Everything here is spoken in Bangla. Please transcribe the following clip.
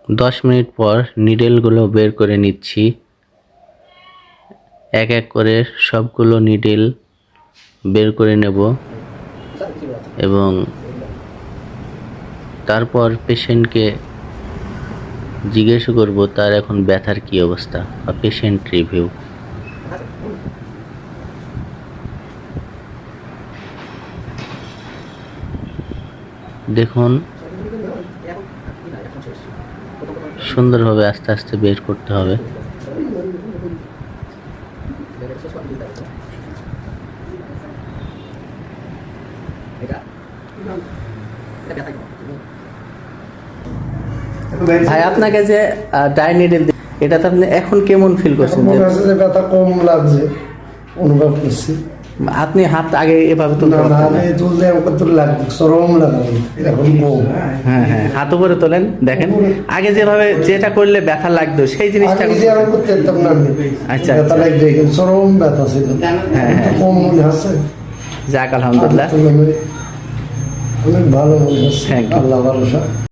10 মিনিট পর নিডেলগুলো বের করে নিচ্ছি। এক এক করে সবগুলো নিডেল বের করে নেব এবং তারপর পেশেন্টকে জিজ্ঞেস করব তার এখন ব্যথার কী অবস্থা বা পেশেন্ট রিভিউ। দেখুন সুন্দরভাবে আস্তে আস্তে বের করতে হবে। ভাই আপনাকে যে ডাইনিডেল এটাতে আপনি এখন কেমন ফিল করছেন? মনে হচ্ছে যে ব্যথা কম লাগছে, অনুভব করছি। আপনি হাত আগে এভাবে তুলতে না না, পারতেন না? আমি তুলতে আমাকে তো লাগবে, চরম লাগাবে, এখন কম। হ্যাঁ হ্যাঁ, হাত উপরে তোলেন, দেখেন আগে যেভাবে যেটা করলে ব্যথা লাগতো সেই জিনিসটা আগে যে আমি করতে পারতাম না, আমি আচ্ছা, ব্যথা আচ্ছা। লাগছে, কিন্তু চরম ব্যথা ছিল। হ্যাঁ, একটু হ্যাঁ। কম মনে হচ্ছে, যাক আলহামদুলিল্লাহ। অনেক ভালো মনে হচ্ছে। Thank you. আল্লাহ ভরসা।